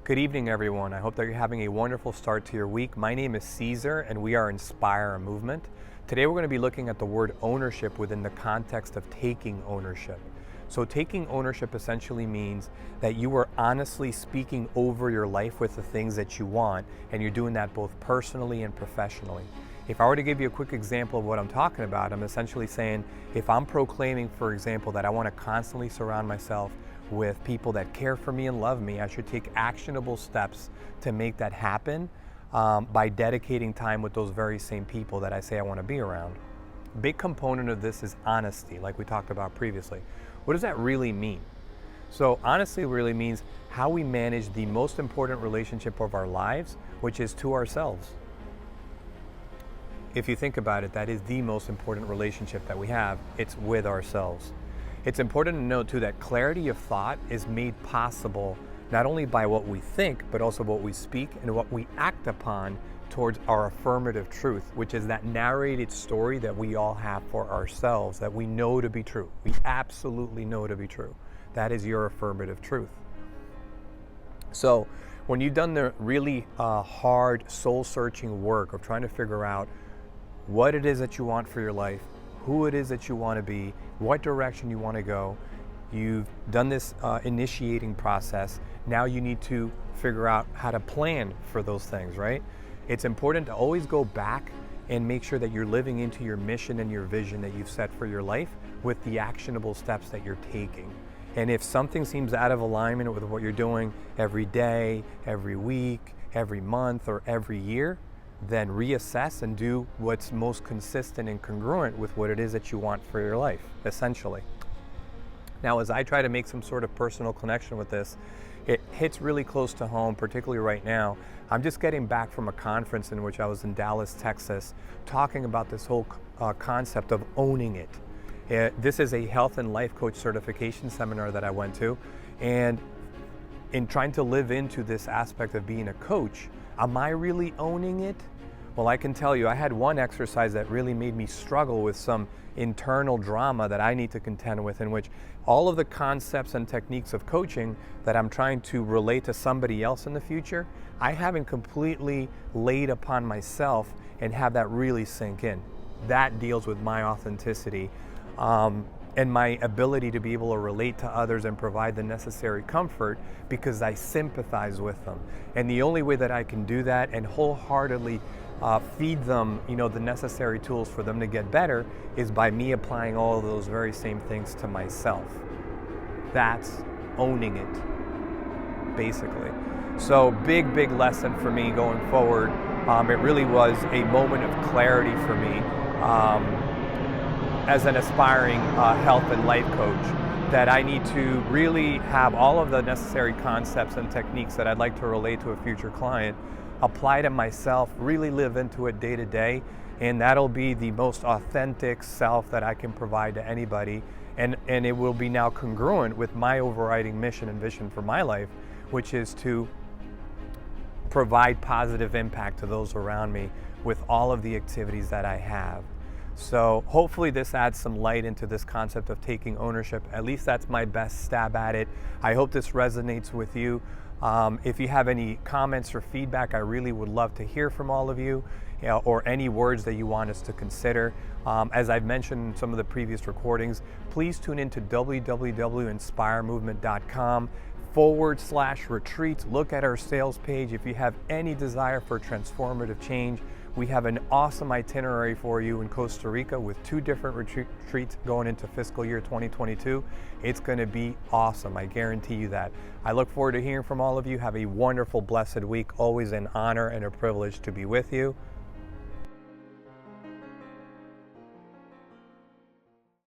Good evening, everyone. I hope that you're having a wonderful start to your week. My name is Caesar, and we are Inspire a Movement. Today, we're going to be looking at the word ownership within the context of taking ownership. So, taking ownership essentially means that you are honestly speaking over your life with the things that you want, and you're doing that both personally and professionally. If I were to give you a quick example of what I'm talking about, I'm essentially saying if I'm proclaiming, for example, that I want to constantly surround myself with people that care for me and love me, I should take actionable steps to make that happen by dedicating time with those very same people that I say I want to be around. Big component of this is honesty, like we talked about previously. What does that really mean? So honesty really means how we manage the most important relationship of our lives, which is to ourselves. If you think about it, that is the most important relationship that we have. It's with ourselves. It's important to note too that clarity of thought is made possible not only by what we think, but also what we speak and what we act upon towards our affirmative truth, which is that narrated story that we all have for ourselves that we know to be true. We absolutely know to be true. That is your affirmative truth. So when you've done the really hard soul-searching work of trying to figure out what it is that you want for your life, who it is that you want to be, what direction you want to go. You've done this initiating process. Now you need to figure out how to plan for those things, right? It's important to always go back and make sure that you're living into your mission and your vision that you've set for your life with the actionable steps that you're taking. And if something seems out of alignment with what you're doing every day, every week, every month, or every year, then reassess and do what's most consistent and congruent with what it is that you want for your life, essentially. Now, as I try to make some sort of personal connection with this, it hits really close to home, particularly right now. I'm just getting back from a conference in which I was in Dallas, Texas, talking about this whole concept of owning it. This is a health and life coach certification seminar that I went to, and in trying to live into this aspect of being a coach, am I really owning it? Well, I can tell you, I had one exercise that really made me struggle with some internal drama that I need to contend with, in which all of the concepts and techniques of coaching that I'm trying to relate to somebody else in the future, I haven't completely laid upon myself and have that really sink in. That deals with my authenticity and my ability to be able to relate to others and provide the necessary comfort because I sympathize with them. And the only way that I can do that and wholeheartedly feed them, the necessary tools for them to get better is by me applying all of those very same things to myself. That's owning it, basically. So big lesson for me going forward. It really was a moment of clarity for me. As an aspiring health and life coach, that I need to really have all of the necessary concepts and techniques that I'd like to relate to a future client, apply to myself, really live into it day to day, and that'll be the most authentic self that I can provide to anybody, and it will be now congruent with my overriding mission and vision for my life, which is to provide positive impact to those around me with all of the activities that I have. So hopefully this adds some light into this concept of taking ownership. At least that's my best stab at it. I hope this resonates with you. If you have any comments or feedback, I really would love to hear from all of you, or any words that you want us to consider. As I've mentioned in some of the previous recordings, please tune into www.inspiremovement.com/retreats. Look at our sales page. If you have any desire for transformative change, we have an awesome itinerary for you in Costa Rica with 2 different retreats going into fiscal year 2022. It's going to be awesome. I guarantee you that. I look forward to hearing from all of you. Have a wonderful, blessed week. Always an honor and a privilege to be with you.